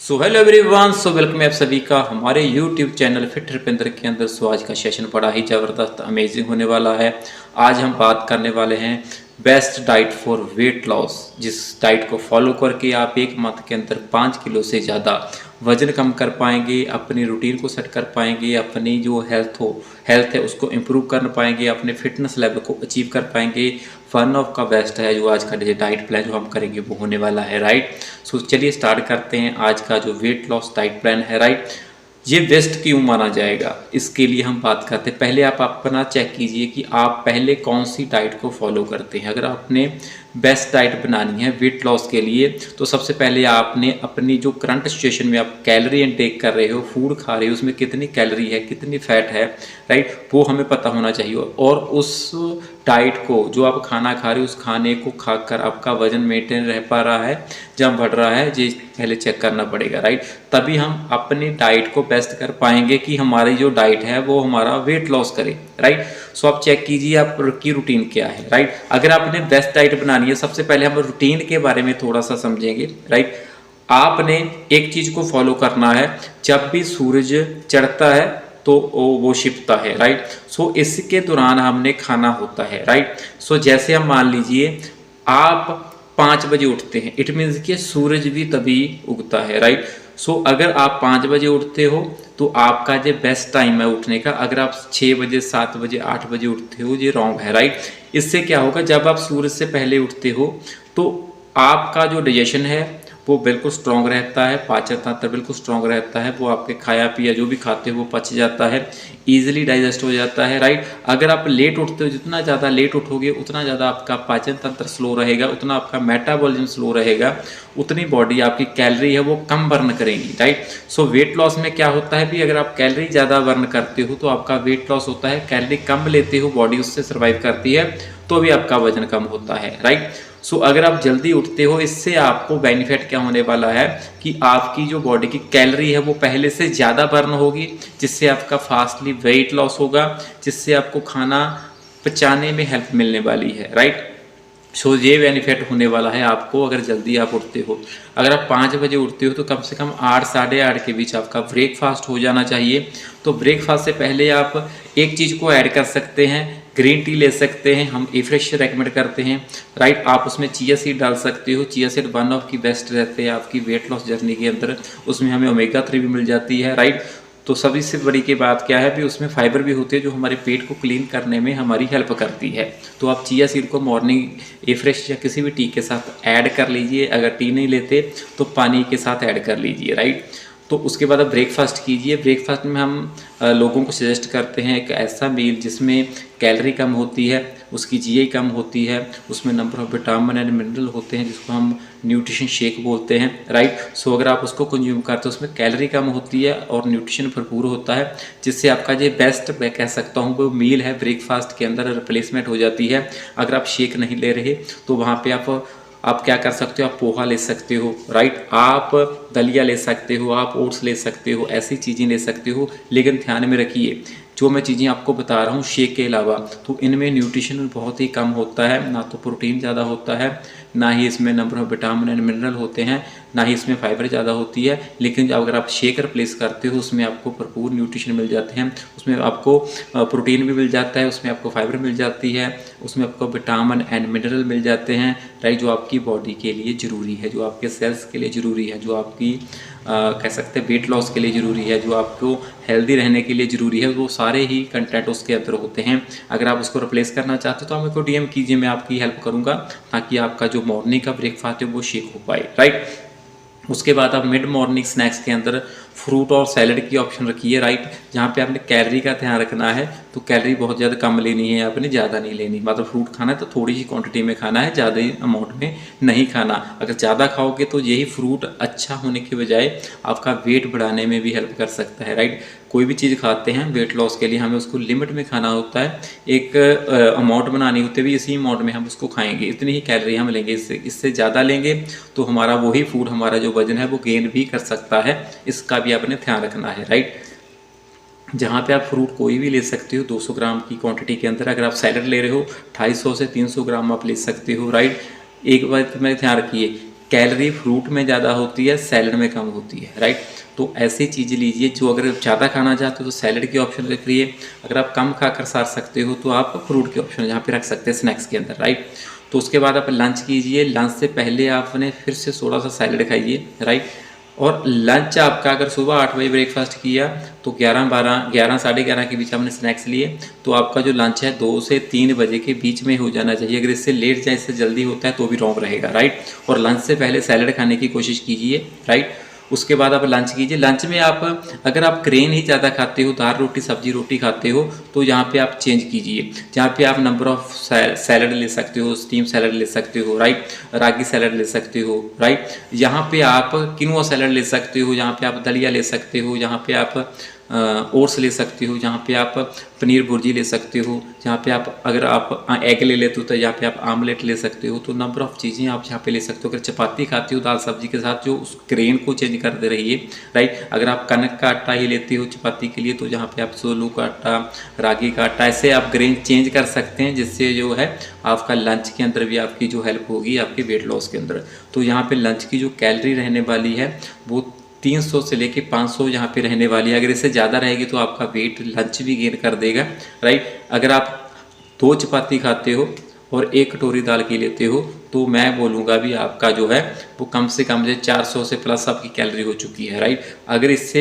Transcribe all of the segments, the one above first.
So hello everyone, so welcome है आप सभी का हमारे यूट्यूब चैनल फिट रुपिंदर के अंदर। सो आज का सेशन बड़ा ही ज़बरदस्त अमेजिंग होने वाला है। आज हम बात करने वाले हैं best diet for weight loss, जिस डाइट को फॉलो करके आप एक मंथ के अंदर 5 किलो से ज़्यादा वजन कम कर पाएंगे, अपनी रूटीन को सेट कर पाएंगे, अपनी जो हेल्थ है उसको इम्प्रूव कर पाएंगे, अपने फिटनेस लेवल को अचीव कर पाएंगे। वन ऑफ का बेस्ट है जो आज का डाइट प्लान जो हम करेंगे वो होने वाला है, राइट। सो चलिए स्टार्ट करते हैं आज का जो वेट लॉस डाइट प्लान है, राइट। ये बेस्ट क्यों माना जाएगा, इसके लिए हम बात करते हैं। पहले आप अपना चेक कीजिए कि आप पहले कौन सी डाइट को फॉलो करते हैं। अगर आपने बेस्ट डाइट बनानी है वेट लॉस के लिए तो सबसे पहले आपने अपनी जो करंट सिचुएशन में आप कैलोरी इनटेक कर रहे हो, फूड खा रहे हो, उसमें कितनी कैलोरी है, कितनी फैट है, राइट, वो हमें पता होना चाहिए। और उस डाइट को, जो आप खाना खा रहे हो, उस खाने को खाकर आपका वजन मेंटेन रह पा रहा है, जब बढ़ रहा है, ये पहले चेक करना पड़ेगा, राइट। तभी हम अपनी डाइट को बेस्ट कर पाएंगे कि हमारी जो डाइट है वो हमारा वेट लॉस करे, राइट। सो आप चेक कीजिए आपकी रूटीन क्या है, राइट। अगर आपने बेस्ट डाइट बनानी है, सबसे पहले हम रूटीन के बारे में थोड़ा सा समझेंगे, राइट। आपने एक चीज को फॉलो करना है, जब भी सूरज चढ़ता है तो वो छिपता है, राइट। सो इसके दौरान हमने खाना होता है, राइट। सो जैसे हम मान लीजिए आप 5 बजे उठते हैं, इट मीन्स कि सूरज भी तभी उगता है, राइट। सो अगर आप 5 बजे उठते हो तो आपका जो बेस्ट टाइम है उठने का। अगर आप 6 बजे, 7 बजे, 8 बजे उठते हो, ये रॉन्ग है, राइट। इससे क्या होगा, जब आप सूरज से पहले उठते हो तो आपका जो डाइजेशन है वो बिल्कुल स्ट्रॉन्ग रहता है, पाचन तंत्र बिल्कुल स्ट्रॉन्ग रहता है, वो आपके खाया पिया जो भी खाते हो वो पच जाता है, ईजिली डाइजेस्ट हो जाता है, राइट। अगर आप लेट उठते हो, जितना ज़्यादा लेट उठोगे उतना ज़्यादा आपका पाचन तंत्र स्लो रहेगा, उतना आपका मेटाबॉलिज्म स्लो रहेगा, उतनी बॉडी आपकी कैलोरी है वो कम बर्न करेगी, राइट। सो वेट लॉस में क्या होता है भी, अगर आप कैलोरी ज़्यादा बर्न करते हो तो आपका वेट लॉस होता है। कैलोरी कम लेते हो, बॉडी उससे सर्वाइव करती है, तो भी आपका वजन कम होता है, राइट। सो अगर आप जल्दी उठते हो, इससे आपको बेनिफिट क्या होने वाला है कि आपकी जो बॉडी की कैलोरी है वो पहले से ज़्यादा बर्न होगी, जिससे आपका फास्टली वेट लॉस होगा, जिससे आपको खाना पचाने में हेल्प मिलने वाली है, राइट। सो ये बेनिफिट होने वाला है आपको अगर जल्दी आप उठते हो। अगर आप 5 बजे उठते हो तो कम से कम 8 साढ़े 8 के बीच आपका ब्रेकफास्ट हो जाना चाहिए। तो ब्रेकफास्ट से पहले आप एक चीज़ को ऐड कर सकते हैं, ग्रीन टी ले सकते हैं, हम फ्रेश रेकमेंड करते हैं, राइट। आप उसमें चिया सीड डाल सकते हो। चिया सीड वन ऑफ की बेस्ट रहते हैं आपकी वेट लॉस जर्नी के अंदर। उसमें हमें ओमेगा 3 भी मिल जाती है, राइट। तो सभी से बड़ी की बात क्या है भी, उसमें फाइबर भी होती है जो हमारे पेट को क्लीन करने में हमारी हेल्प करती है। तो आप चिया सीड को मॉर्निंग फ्रेश या किसी भी टी के साथ ऐड कर लीजिए। अगर टी नहीं लेते तो पानी के साथ ऐड कर लीजिए, राइट। तो उसके बाद आप ब्रेकफास्ट कीजिए। ब्रेकफास्ट में हम लोगों को सजेस्ट करते हैं एक ऐसा मील जिसमें कैलोरी कम होती है, उसकी जीआई कम होती है, उसमें number of vitamin and mineral होते हैं, जिसको हम न्यूट्रिशन शेक बोलते हैं, राइट। सो अगर आप उसको कंज्यूम करते हो, उसमें कैलोरी कम होती है और न्यूट्रिशन भरपूर होता है, जिससे आपका ये बेस्ट, मैं कह सकता हूँ, वो मील है ब्रेकफास्ट के अंदर रिप्लेसमेंट हो जाती है। अगर आप शेक नहीं ले रहे तो वहाँ पर आप क्या कर सकते हो, आप पोहा ले सकते हो, राइट। आप दलिया ले सकते हो, आप ओट्स ले सकते हो, ऐसी चीज़ें ले सकते हो। लेकिन ध्यान में रखिए, जो मैं चीज़ें आपको बता रहा हूँ शेक के अलावा, तो इनमें न्यूट्रिशन बहुत ही कम होता है, ना तो प्रोटीन ज़्यादा होता है, ना ही इसमें number of vitamin and mineral होते हैं, ना ही इसमें फाइबर ज़्यादा होती है। लेकिन अगर आप शेक रिप्लेस करते हो उसमें आपको भरपूर न्यूट्रिशन मिल जाते हैं, उसमें आपको प्रोटीन भी मिल जाता है, उसमें आपको फाइबर मिल जाती है, उसमें आपको विटामिन एंड मिनरल मिल जाते हैं, राइट, जो आपकी बॉडी के लिए ज़रूरी है, जो आपके सेल्स के लिए ज़रूरी है, जो आपकी कह सकते हैं वेट लॉस के लिए ज़रूरी है, जो आपको हेल्दी रहने के लिए ज़रूरी है, वो सारे ही कंटेंट उसके अंदर होते हैं। अगर आप उसको रिप्लेस करना चाहते हो तो आप मेरे को डीएम कीजिए, मैं आपकी हेल्प करूँगा ताकि आपका जो मॉर्निंग का ब्रेकफास्ट है वो शेक हो पाए, राइट। उसके बाद आप मिड मॉर्निंग स्नैक्स के अंदर फ्रूट और सैलड की ऑप्शन रखिए, राइट। जहाँ पे आपने कैलोरी का ध्यान रखना है, तो कैलोरी बहुत ज़्यादा कम लेनी है, आपने ज़्यादा नहीं लेनी। मतलब फ्रूट खाना है तो थोड़ी सी क्वांटिटी में खाना है, ज़्यादा अमाउंट में नहीं खाना। अगर ज़्यादा खाओगे तो यही फ्रूट अच्छा होने के बजाय आपका वेट बढ़ाने में भी हेल्प कर सकता है, राइट। कोई भी चीज़ खाते हैं वेट लॉस के लिए, हमें उसको लिमिट में खाना होता है, एक अमाउंट बनानी होती है भी, इसी अमाउंट में हम उसको खाएंगे, इतनी ही कैलोरी हम लेंगे। इससे ज़्यादा लेंगे तो हमारा वही फूड, हमारा जो वजन है वो गेन भी कर सकता है, इसका भी आपने ध्यान रखना है, राइट। जहाँ पे आप फ्रूट कोई भी ले सकते हो 200 ग्राम की क्वांटिटी के अंदर। अगर आप सैलड ले रहे हो 250 से 300 ग्राम आप ले सकते हो, राइट। एक बात में ध्यान रखिए, कैलोरी फ्रूट में ज़्यादा होती है, सैलड में कम होती है, राइट। तो ऐसी चीज़ लीजिए। जो अगर ज़्यादा खाना चाहते हो तो सैलड की ऑप्शन रखिए, अगर आप कम खाकर सार सकते हो तो आप फ्रूट के ऑप्शन यहाँ पे रख सकते हैं स्नैक्स के अंदर, राइट। तो उसके बाद आप लंच कीजिए। लंच से पहले आपने फिर से थोड़ा सा सैलड खाइए, राइट। और लंच आपका अगर सुबह 8 बजे ब्रेकफास्ट किया तो 11 साढ़े 11 के बीच आपने स्नैक्स लिए, तो आपका जो लंच है 2 से 3 बजे के बीच में हो जाना चाहिए। अगर इससे लेट जाए, इससे जल्दी होता है तो भी रॉन्ग रहेगा, राइट। और लंच से पहले सैलड खाने की कोशिश कीजिए, राइट। उसके बाद आप लंच कीजिए। लंच में आप अगर आप ग्रेन ही ज़्यादा खाते हो, दाल रोटी सब्जी रोटी खाते हो, तो यहाँ पे आप चेंज कीजिए। जहाँ पे आप नंबर ऑफ सैलड ले सकते हो, स्टीम सैलड ले सकते हो, राइट। रागी सैलड ले सकते हो, राइट। यहाँ पे आप किनुआ सैलड ले सकते हो, जहाँ पे आप दलिया ले सकते हो, जहाँ पे आप ओट्स ले सकते हो, जहाँ पे आप पनीर भुर्जी ले सकते हो, जहाँ पे आप अगर आप एग ले लेते हो तो यहाँ पे आप आमलेट ले सकते हो। तो नंबर ऑफ चीज़ें आप यहाँ पे ले सकते हो। अगर चपाती खाते हो दाल सब्जी के साथ, जो उस ग्रेन को चेंज करते रहिए, राइट। अगर आप कनक का आटा ही लेते हो चपाती के लिए तो यहाँ पे आप सोलू का आटा, रागी का आटा, ऐसे आप ग्रेन चेंज कर सकते हैं, जिससे जो है आपका लंच के अंदर भी आपकी जो हेल्प होगी आपके वेट लॉस के अंदर। तो यहाँ पे लंच की जो कैलोरी रहने वाली है वो 300 से लेके 500 यहाँ पे रहने वाली है। अगर इससे ज़्यादा रहेगी तो आपका वेट लंच भी गेन कर देगा, राइट। अगर आप 2 चपाती खाते हो और 1 कटोरी दाल की लेते हो तो मैं बोलूँगा भी आपका जो है वो कम से कम जो 400 से प्लस आपकी कैलोरी हो चुकी है, राइट।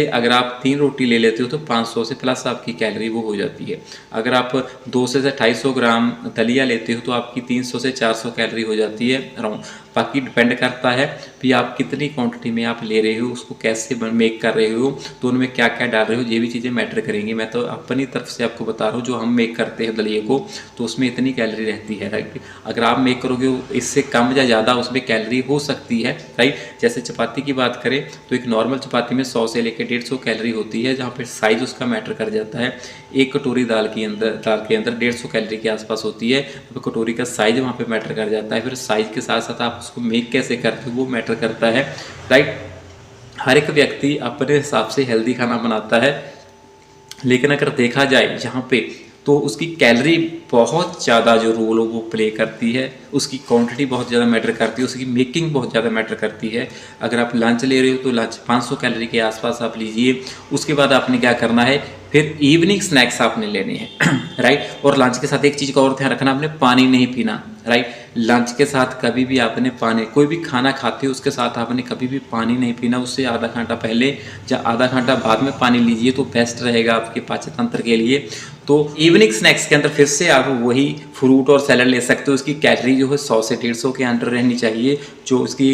अगर आप 3 रोटी ले लेते हो तो 500 से प्लस आपकी कैलोरी वो हो जाती है। अगर आप 200 से 250 ग्राम दलिया लेते हो तो आपकी 300 से 400 कैलोरी हो जाती है अराउंड। बाकी डिपेंड करता है कि आप कितनी क्वांटिटी में आप ले रहे हो, उसको कैसे मेक कर रहे हो, तो उनमें क्या क्या डाल रहे हो, ये भी चीज़ें मैटर करेंगी। मैं तो अपनी तरफ से आपको बता रहा हूँ, जो हम मेक करते हैं दलिए को तो उसमें इतनी कैलोरी रहती है, राइट। अगर आप मेक करोगे इससे कम या ज़्यादा उसमें कैलोरी हो सकती है, राइट। जैसे चपाती की बात करें तो एक नॉर्मल चपाती में 100 से लेकर 150 कैलोरी होती है, जहाँ पर साइज़ उसका मैटर कर जाता है। 1 कटोरी दाल के अंदर 150 कैलोरी के आसपास होती है, तो कटोरी का साइज़ वहाँ पे मैटर कर जाता है। फिर साइज़ के साथ साथ आप उसको मेक कैसे करते हो वो मैटर करता है, राइट। हर एक व्यक्ति अपने हिसाब से हेल्दी खाना बनाता है, लेकिन अगर देखा जाए यहाँ पे तो उसकी कैलोरी बहुत ज़्यादा जो रोल वो प्ले करती है, उसकी क्वांटिटी बहुत ज़्यादा मैटर करती है, उसकी मेकिंग बहुत ज़्यादा मैटर करती है। अगर आप लंच ले रहे हो तो लंच 500 कैलोरी के आसपास आप लीजिए। उसके बाद आपने क्या करना है, फिर इवनिंग स्नैक्स आपने लेने हैं, राइट। और लंच के साथ एक चीज़ का और ध्यान रखना, आपने पानी नहीं पीना, राइट। लंच के साथ कभी भी आपने पानी, कोई भी खाना खाते हो उसके साथ आपने कभी भी पानी नहीं पीना। उससे आधा घंटा पहले या आधा घंटा बाद में पानी लीजिए तो बेस्ट रहेगा आपके पाचन तंत्र के लिए। तो इवनिंग स्नैक्स के अंदर फिर से आप वही फ्रूट और सैलड ले सकते हो। उसकी कैलोरी जो है 100 से 150 के अंडर रहनी चाहिए। जो उसकी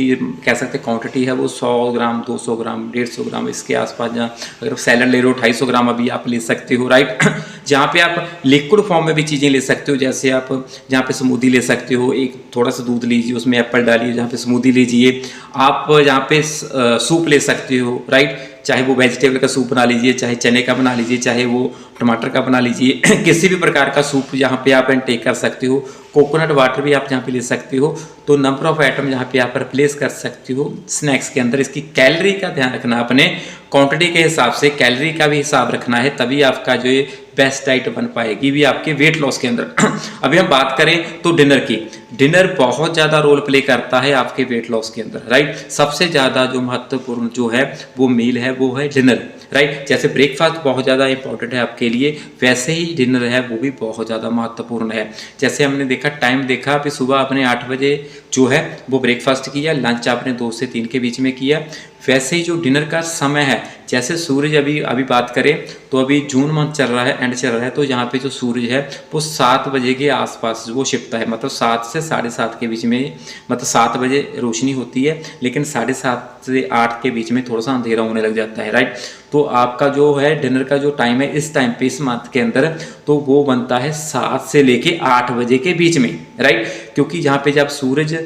कह सकते हैं क्वांटिटी है वो 100 ग्राम, 200 ग्राम, 150 ग्राम इसके आसपास। जहाँ अगर सैलड ले रहे हो 250 ग्राम अभी आप ले सकते हो, राइट। जहाँ पे आप लिक्विड फॉर्म में भी चीज़ें ले सकते हो, जैसे आप जहाँ पे स्मूदी ले सकते हो, एक थोड़ा सा दूध लीजिए उसमें एप्पल डालिए, जहाँ पे स्मूदी लीजिए। आप जहाँ पे सूप ले सकते हो, राइट। चाहे वो वेजिटेबल का सूप बना लीजिए, चाहे चने का बना लीजिए, चाहे वो टमाटर का बना लीजिए किसी भी प्रकार का सूप यहाँ पे आप इनटेक कर सकते हो। कोकोनट वाटर भी आप यहाँ पे ले सकते हो। तो नंबर ऑफ आइटम यहाँ पे आप रिप्लेस कर सकते हो स्नैक्स के अंदर। इसकी कैलोरी का ध्यान रखना, अपने क्वांटिटी के हिसाब से कैलोरी का भी हिसाब रखना है, तभी आपका जो ये बेस्ट डाइट बन पाएगी भी आपके वेट लॉस के अंदर। अभी हम बात करें तो डिनर की, डिनर बहुत ज़्यादा रोल प्ले करता है आपके वेट लॉस के अंदर, राइट। सबसे ज़्यादा जो महत्वपूर्ण जो है वो मील है वो है डिनर, राइट। जैसे ब्रेकफास्ट बहुत ज़्यादा इंपॉर्टेंट है आपके लिए, वैसे ही डिनर है वो भी बहुत ज़्यादा महत्वपूर्ण है। जैसे हमने देखा, टाइम देखा कि सुबह आपने 8 बजे जो है वो ब्रेकफास्ट किया, लंच आपने 2 से 3 के बीच में किया। वैसे ही जो डिनर का समय है, जैसे सूरज अभी बात करें तो अभी जून मंथ चल रहा है, एंड चल रहा है, तो यहाँ पे जो सूरज है वो 7 बजे के आसपास वो छिपता है। मतलब 7 से 7:30 के बीच में, मतलब 7 बजे रोशनी होती है, लेकिन 7:30 से 8 के बीच में थोड़ा सा अंधेरा होने लग जाता है, राइट। तो आपका जो है डिनर का जो टाइम है इस टाइम पे, इस मंथ के अंदर, तो वो बनता है 7 से लेके 8 बजे के बीच में, राइट। क्योंकि यहाँ पे जब सूरज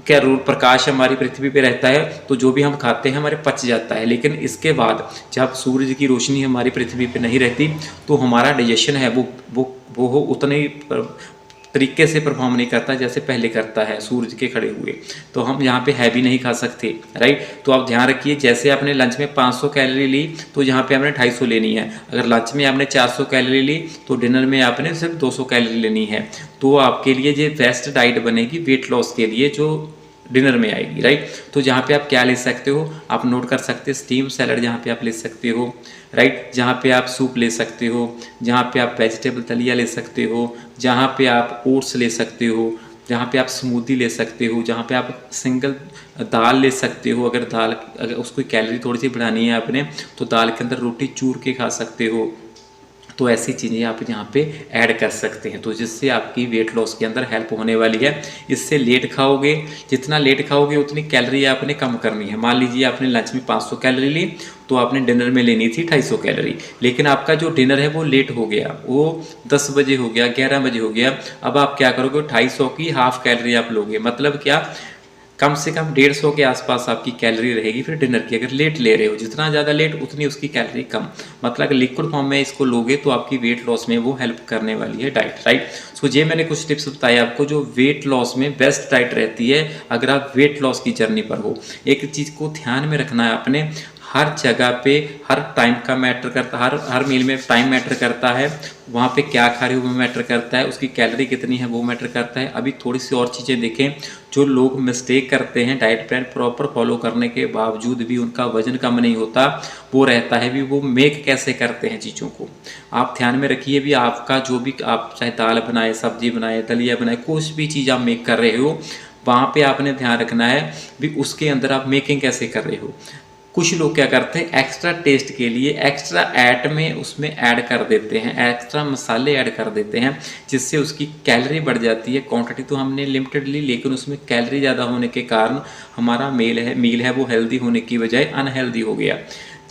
क्या प्रकाश हमारी पृथ्वी पे रहता है तो जो भी हम खाते हैं हमारे पच जाता है। लेकिन इसके बाद जब सूरज की रोशनी हमारी पृथ्वी पे नहीं रहती तो हमारा डाइजेशन है वो उतने तरीके से परफॉर्म नहीं करता जैसे पहले करता है सूरज के खड़े हुए। तो हम यहाँ पे हैवी नहीं खा सकते, राइट। तो आप ध्यान रखिए, जैसे आपने लंच में 500 कैलोरी ली तो यहाँ पे आपने 250 लेनी है। अगर लंच में आपने 400 कैलोरी ली तो डिनर में आपने सिर्फ 200 कैलोरी लेनी है। तो आपके लिए ये बेस्ट डाइट बनेगी वेट लॉस के लिए, जो डिनर में आएगी, राइट। तो जहाँ पे आप क्या ले सकते हो, आप नोट कर सकते हैं स्टीम सैलड जहाँ पे आप ले सकते हो, राइट। जहाँ पे आप सूप ले सकते हो, जहाँ पे आप वेजिटेबल दलिया ले सकते हो, जहाँ पे आप ओट्स ले सकते हो, जहाँ पे आप स्मूदी ले सकते हो, जहाँ पे आप सिंगल दाल ले सकते हो। अगर उसको कैलोरी थोड़ी सी बढ़ानी है आपने, तो दाल के अंदर रोटी चूर के खा सकते हो। तो ऐसी चीज़ें आप यहाँ पे ऐड कर सकते हैं, तो जिससे आपकी वेट लॉस के अंदर हेल्प होने वाली है। इससे लेट खाओगे, जितना लेट खाओगे उतनी कैलोरी आपने कम करनी है। मान लीजिए आपने लंच में 500 कैलोरी ली, तो आपने डिनर में लेनी थी 250 कैलोरी, लेकिन आपका जो डिनर है वो लेट हो गया, वो 10 बजे हो गया, 11 बजे हो गया। अब आप क्या करोगे, 250 की हाफ कैलोरी आप लोगे, मतलब क्या, कम से कम 150 के आसपास आपकी कैलोरी रहेगी फिर डिनर की। अगर लेट ले रहे हो, जितना ज़्यादा लेट उतनी उसकी कैलोरी कम, मतलब अगर लिक्विड फॉर्म में इसको लोगे तो आपकी वेट लॉस में वो हेल्प करने वाली है डाइट, राइट। सो ये मैंने कुछ टिप्स बताए आपको जो वेट लॉस में बेस्ट डाइट रहती है अगर आप वेट लॉस की जर्नी पर हो। एक चीज़ को ध्यान में रखना है आपने, हर जगह पे हर टाइम का मैटर करता है, हर मील में टाइम मैटर करता है, वहाँ पे क्या खा रहे हो वो मैटर करता है, उसकी कैलोरी कितनी है वो मैटर करता है। अभी थोड़ी सी और चीज़ें देखें, जो लोग मिस्टेक करते हैं डाइट प्लान प्रॉपर फॉलो करने के बावजूद भी उनका वजन कम नहीं होता, वो रहता है भी वो मेक कैसे करते हैं चीज़ों को। आप ध्यान में रखिए भी, आपका जो भी आप चाहे दाल बनाए, सब्जी बनाए, दलिया बनाए, कुछ भी चीज़ आप मेक कर रहे हो, वहाँ पे आपने ध्यान रखना है भी उसके अंदर आप मेकिंग कैसे कर रहे हो। कुछ लोग क्या करते हैं, एक्स्ट्रा टेस्ट के लिए एक्स्ट्रा ऐड में उसमें ऐड कर देते हैं, एक्स्ट्रा मसाले ऐड कर देते हैं, जिससे उसकी कैलोरी बढ़ जाती है। क्वांटिटी तो हमने लिमिटेड ली, लेकिन उसमें कैलोरी ज़्यादा होने के कारण हमारा मील है वो हेल्दी होने की बजाय अनहेल्दी हो गया।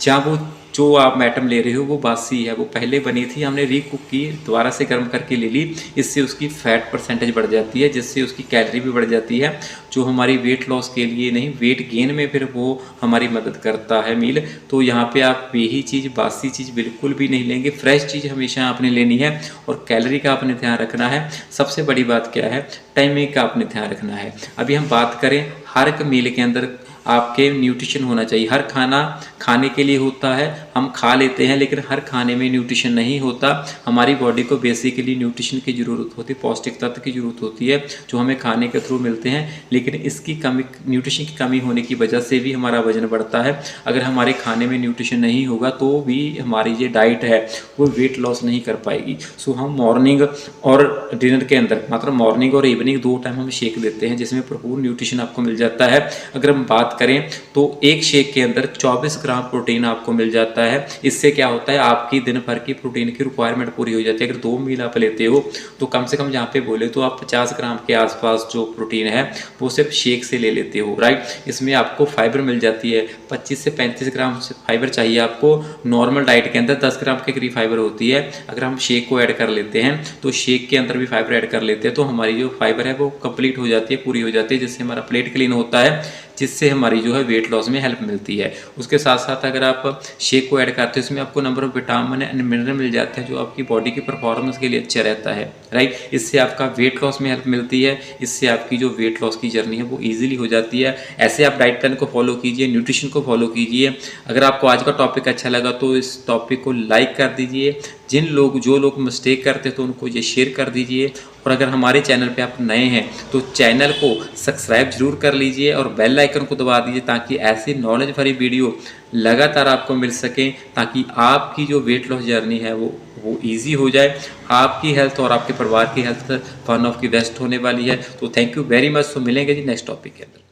जहाँ वो जो आप आइटम ले रहे हो वो बासी है, वो पहले बनी थी, हमने रीकुक की, दोबारा से गर्म करके ले ली, इससे उसकी फैट परसेंटेज बढ़ जाती है, जिससे उसकी कैलोरी भी बढ़ जाती है, जो हमारी वेट लॉस के लिए नहीं, वेट गेन में फिर वो हमारी मदद करता है मील। तो यहाँ पे आप यही चीज़, बासी चीज़ बिल्कुल भी नहीं लेंगे, फ्रेश चीज़ हमेशा आपने लेनी है, और कैलोरी का आपने ध्यान रखना है। सबसे बड़ी बात क्या है, टाइमिंग का आपने ध्यान रखना है। अभी हम बात करें, हर एक मील के अंदर आपके न्यूट्रिशन होना चाहिए। हर खाना खाने के लिए होता है, हम खा लेते हैं, लेकिन हर खाने में न्यूट्रिशन नहीं होता। हमारी बॉडी को बेसिकली न्यूट्रिशन की ज़रूरत होती है, पौष्टिक तत्व की ज़रूरत होती है, जो हमें खाने के थ्रू मिलते हैं, लेकिन इसकी कमी, न्यूट्रिशन की कमी होने की वजह से भी हमारा वजन बढ़ता है। अगर हमारे खाने में न्यूट्रिशन नहीं होगा तो भी हमारी ये डाइट है वो वेट लॉस नहीं कर पाएगी। सो हम मॉर्निंग और डिनर के अंदर, मतलब मॉर्निंग और इवनिंग 2 टाइम हम शेक देते हैं, जिसमें भरपूर न्यूट्रिशन आपको मिल जाता है। अगर हम बात करें तो एक शेक के अंदर 24 ग्राम प्रोटीन आपको मिल जाता है। इससे क्या होता है, आपकी दिन भर की प्रोटीन की रिक्वायरमेंट पूरी हो जाती है। अगर 2 मील आप लेते हो तो कम से कम जहाँ पे बोले तो आप 50 ग्राम के आसपास जो प्रोटीन है वो सिर्फ शेक से ले लेते हो, राइट। इसमें आपको फाइबर मिल जाती है, 25 से 35 ग्राम फाइबर चाहिए आपको। नॉर्मल डाइट के अंदर 10 ग्राम के करीब फाइबर होती है। अगर हम शेक को ऐड कर लेते हैं तो शेक के अंदर भी फाइबर ऐड कर लेते हैं, तो हमारी जो फाइबर है वो कंप्लीट हो जाती है, पूरी हो जाती है, जिससे हमारा प्लेट क्लीन होता है, जिससे हमारी जो है वेट लॉस में हेल्प मिलती है। उसके साथ साथ अगर आप शेक को ऐड करते हो, इसमें आपको number of vitamin and mineral मिल जाते हैं, जो आपकी बॉडी की परफॉर्मेंस के लिए अच्छा रहता है, राइट। इससे आपका वेट लॉस में हेल्प मिलती है, इससे आपकी जो वेट लॉस की जर्नी है वो ईजिली हो जाती है। ऐसे आप डाइट प्लान को फॉलो कीजिए, न्यूट्रिशन को फॉलो कीजिए। अगर आपको आज का टॉपिक अच्छा लगा तो इस टॉपिक को लाइक कर दीजिए। जो लोग मिस्टेक करते हैं तो उनको ये शेयर कर दीजिए। और अगर हमारे चैनल पे आप नए हैं तो चैनल को सब्सक्राइब जरूर कर लीजिए और बेल आइकन को दबा दीजिए, ताकि ऐसी नॉलेज भरी वीडियो लगातार आपको मिल सके, ताकि आपकी जो वेट लॉस जर्नी है वो ईजी हो जाए। आपकी हेल्थ और आपके परिवार की हेल्थ वन ऑफ की बेस्ट होने वाली है। तो थैंक यू वेरी मच। तो मिलेंगे जी नेक्स्ट टॉपिक के अंदर।